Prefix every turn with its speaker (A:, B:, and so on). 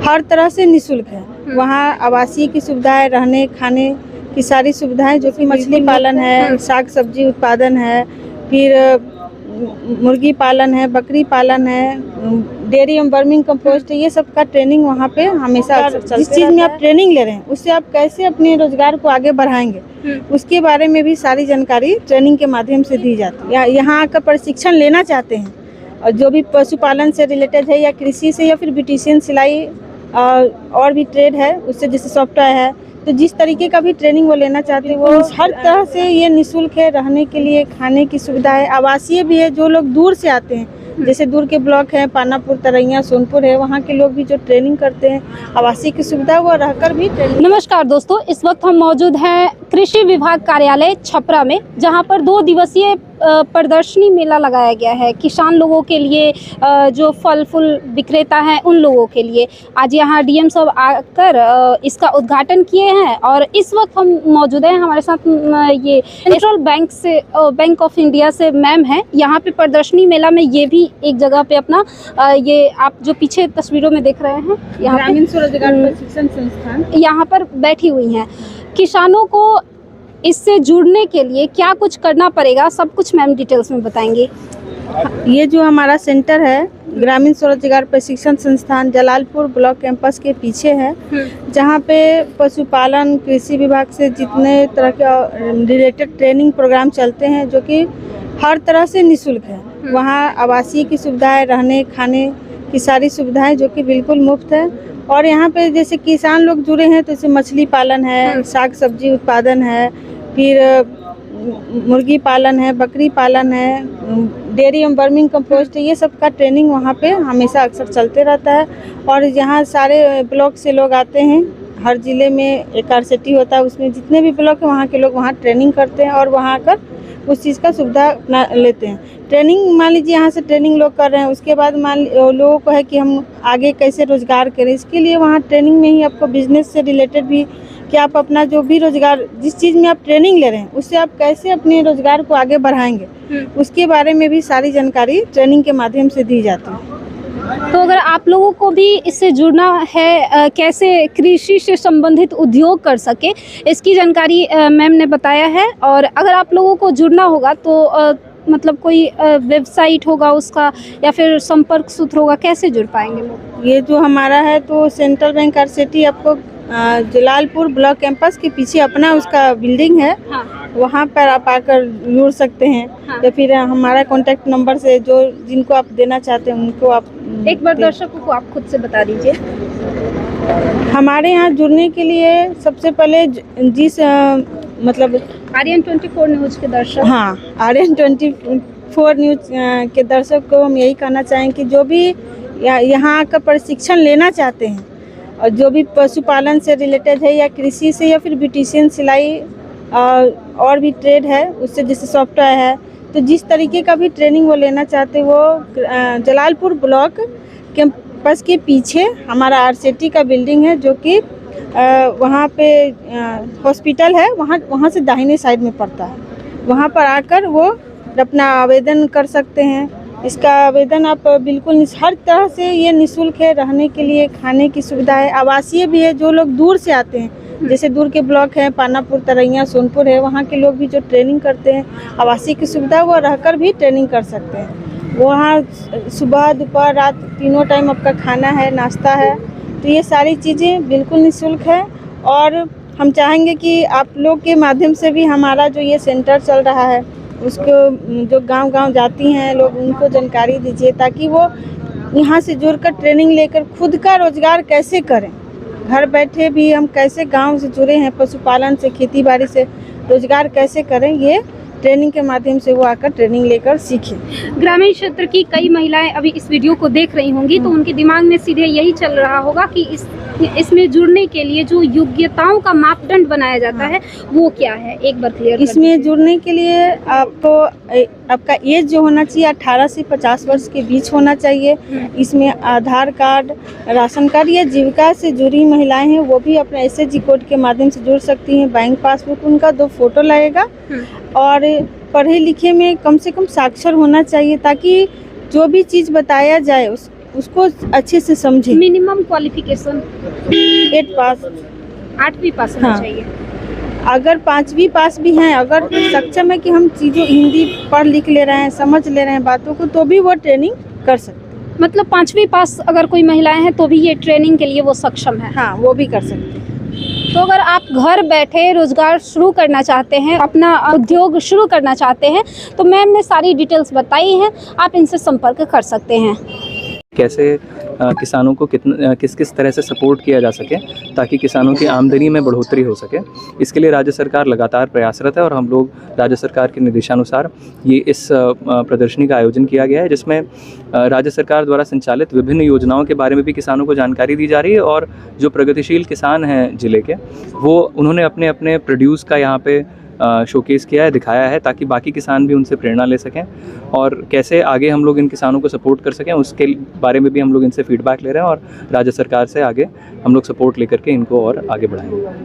A: हर तरह से निःशुल्क है। वहाँ आवासीय की सुविधाएं, रहने खाने की सारी सुविधाएं, जो कि मछली पालन है, साग सब्जी उत्पादन है, फिर मुर्गी पालन है, बकरी पालन है, डेयरी एवं वर्मिंग कंपोस्ट है, ये सब का ट्रेनिंग वहाँ पे हमेशा जिस चीज़ में आप ट्रेनिंग ले रहे हैं उससे आप कैसे अपने रोजगार को आगे बढ़ाएंगे, उसके बारे में भी सारी जानकारी ट्रेनिंग के माध्यम से दी जाती है। यहाँ आकर प्रशिक्षण लेना चाहते हैं और जो भी पशुपालन से रिलेटेड है या कृषि से या फिर ब्यूटिशियन, सिलाई और भी ट्रेड है उससे, जैसे सॉफ्टवेयर है, तो जिस तरीके का भी ट्रेनिंग वो लेना चाहते हैं वो हर तरह से ये निःशुल्क है। रहने के लिए खाने की सुविधा है, आवासीय भी है। जो लोग दूर से आते हैं, जैसे दूर के ब्लॉक हैं, पानापुर, तरैया, सोनपुर है, वहाँ के लोग भी जो ट्रेनिंग करते हैं, आवासीय की सुविधा वो रहकर भी ट्रेनिंग।
B: नमस्कार दोस्तों, इस वक्त हम मौजूद हैं कृषि विभाग कार्यालय छपरा में, जहाँ पर 2 दिवसीय प्रदर्शनी मेला लगाया गया है किसान लोगों के लिए, जो फल फूल विक्रेता हैं उन लोगों के लिए। आज यहाँ डीएम साहब आकर इसका उद्घाटन किए हैं और इस वक्त हम मौजूद हैं, हमारे साथ ये सेंट्रल बैंक से, बैंक ऑफ इंडिया से मैम हैं। यहाँ पे प्रदर्शनी मेला में ये भी एक जगह पे अपना ये आप जो पीछे तस्वीरों में देख रहे हैं, यहाँ
A: ग्रामीण स्वरोजगार प्रशिक्षण संस्थान
B: यहाँ पर बैठी हुई हैं। किसानों को इससे जुड़ने के लिए क्या कुछ करना पड़ेगा, सब कुछ मैम डिटेल्स में बताएंगे।
A: ये जो हमारा सेंटर है ग्रामीण स्वरोजगार प्रशिक्षण संस्थान जलालपुर ब्लॉक कैंपस के पीछे है, जहाँ पे पशुपालन, कृषि विभाग से जितने तरह के रिलेटेड ट्रेनिंग प्रोग्राम चलते हैं, जो कि हर तरह से निःशुल्क है। वहाँ आवासीय की सुविधाएं, रहने खाने की सारी सुविधाएं जो कि बिल्कुल मुफ्त है। और यहाँ पे जैसे किसान लोग जुड़े हैं, तो जैसे मछली पालन है, साग सब्जी उत्पादन है, फिर मुर्गी पालन है, बकरी पालन है, डेयरी एवं वर्मिंग कंपोस्ट है, ये सब का ट्रेनिंग वहाँ पे हमेशा अक्सर चलते रहता है। और यहाँ सारे ब्लॉक से लोग आते हैं, हर ज़िले में एक आरसीटी होता है, उसमें जितने भी ब्लॉक हैं वहाँ के लोग वहाँ ट्रेनिंग करते हैं और वहाँ आकर उस चीज़ का सुविधा अपना लेते हैं। ट्रेनिंग मान लीजिए यहाँ से ट्रेनिंग लोग कर रहे हैं, उसके बाद लोगों को है कि हम आगे कैसे रोज़गार करें, इसके लिए वहाँ ट्रेनिंग में ही आपको बिजनेस से रिलेटेड भी, कि आप अपना जो भी रोज़गार, जिस चीज़ में आप ट्रेनिंग ले रहे हैं उससे आप कैसे अपने रोज़गार को आगे बढ़ाएंगे, उसके बारे में भी सारी जानकारी ट्रेनिंग के माध्यम से दी जाती है।
B: तो अगर आप लोगों को भी इससे जुड़ना है, कैसे कृषि से संबंधित उद्योग कर सके, इसकी जानकारी मैम ने बताया है। और अगर आप लोगों को जुड़ना होगा तो मतलब कोई वेबसाइट होगा उसका, या फिर संपर्क सूत्र होगा, कैसे जुड़ पाएंगे लोग?
A: ये जो हमारा है तो सेंट्रल बैंक आरसीटी आपको जलालपुर ब्लॉक कैंपस के पीछे अपना उसका बिल्डिंग है, वहाँ पर आप आकर जुड़ सकते हैं। या फिर हमारा कॉन्टैक्ट नंबर से जो जिनको आप देना चाहते हैं उनको आप
B: एक बार दर्शकों को आप खुद से बता दीजिए।
A: हमारे यहाँ जुड़ने के लिए सबसे पहले जिस मतलब
B: आर्यन 24 न्यूज़ के दर्शक,
A: हाँ, आर्यन 24 न्यूज़ के दर्शक को हम यही कहना चाहें कि जो भी यहाँ आकर प्रशिक्षण लेना चाहते हैं और जो भी पशुपालन से रिलेटेड है या कृषि से या फिर ब्यूटिशियन, सिलाई और भी ट्रेड है उससे, जैसे सॉफ्टवेयर है, तो जिस तरीके का भी ट्रेनिंग वो लेना चाहते हैं वो जलालपुर ब्लॉक कैंपस के पीछे हमारा आरसीटी का बिल्डिंग है, जो कि वहाँ पे हॉस्पिटल है, वहाँ से दाहिने साइड में पड़ता है। वहाँ पर आकर वो अपना आवेदन कर सकते हैं। इसका आवेदन आप बिल्कुल हर तरह से ये निःशुल्क है। रहने के लिए खाने की सुविधा है, आवासीय भी है। जो लोग दूर से आते हैं, जैसे दूर के ब्लॉक हैं, पानापुर, तरैया, सोनपुर है, वहाँ के लोग भी जो ट्रेनिंग करते हैं, आवासीय की सुविधा वो रहकर भी ट्रेनिंग कर सकते हैं। वहाँ सुबह, दोपहर, रात तीनों टाइम आपका खाना है, नाश्ता है, तो ये सारी चीज़ें बिल्कुल निःशुल्क है। और हम चाहेंगे कि आप लोग के माध्यम से भी हमारा जो ये सेंटर चल रहा है उसको जो गांव-गांव जाती हैं लोग, उनको जानकारी दीजिए, ताकि वो यहाँ से जुड़कर ट्रेनिंग लेकर खुद का रोज़गार कैसे करें। घर बैठे भी हम कैसे गांव से जुड़े हैं, पशुपालन से, खेती बाड़ी से रोज़गार कैसे करें, ये ट्रेनिंग के माध्यम से वो आकर ट्रेनिंग लेकर सीखें।
B: ग्रामीण क्षेत्र की कई महिलाएं अभी इस वीडियो को देख रही होंगी, तो उनके दिमाग में सीधे यही चल रहा होगा कि इसमें जुड़ने के लिए जो योग्यताओं का मापदंड बनाया जाता है वो क्या है, एक बार क्लियर।
A: इसमें जुड़ने के लिए आपको आपका एज जो होना चाहिए 18 से 50 वर्ष के बीच होना चाहिए। इसमें आधार कार्ड, राशन कार्ड या जीविका से जुड़ी महिलाएं हैं वो भी अपने एसएचजी कोड के माध्यम से जुड़ सकती हैं। बैंक पासबुक उनका 2 फोटो लगेगा और पढ़े लिखे में कम से कम साक्षर होना चाहिए, ताकि जो भी चीज़ बताया जाए उसको अच्छे से समझें।
B: मिनिमम क्वालिफिकेशन
A: 8 पास,
B: 8वीं पास होना
A: हाँ।
B: चाहिए।
A: अगर 5वीं पास भी हैं, अगर सक्षम है कि हम चीज़ों हिंदी पढ़ लिख ले रहे हैं, समझ ले रहे हैं बातों को, तो भी वो ट्रेनिंग कर सकते हैं।
B: मतलब 5वीं पास अगर कोई महिलाएं हैं तो भी ये ट्रेनिंग के लिए वो सक्षम है।
A: हाँ, वो भी कर सकते हैं।
B: तो अगर आप घर बैठे रोजगार शुरू करना चाहते हैं, अपना उद्योग शुरू करना चाहते हैं, तो मैम ने सारी डिटेल्स बताई हैं, आप इनसे संपर्क कर सकते हैं।
C: कैसे किसानों को किस किस तरह से सपोर्ट किया जा सके ताकि किसानों की आमदनी में बढ़ोतरी हो सके, इसके लिए राज्य सरकार लगातार प्रयासरत है और हम लोग राज्य सरकार के निर्देशानुसार ये इस प्रदर्शनी का आयोजन किया गया है, जिसमें राज्य सरकार द्वारा संचालित विभिन्न योजनाओं के बारे में भी किसानों को जानकारी दी जा रही है और जो प्रगतिशील किसान हैं ज़िले के, वो उन्होंने अपने अपने प्रोड्यूस का यहाँ पे शोकेस किया है, दिखाया है, ताकि बाकी किसान भी उनसे प्रेरणा ले सकें और कैसे आगे हम लोग इन किसानों को सपोर्ट कर सकें, उसके बारे में भी हम लोग इनसे फीडबैक ले रहे हैं और राज्य सरकार से आगे हम लोग सपोर्ट लेकर के इनको और आगे बढ़ाएंगे।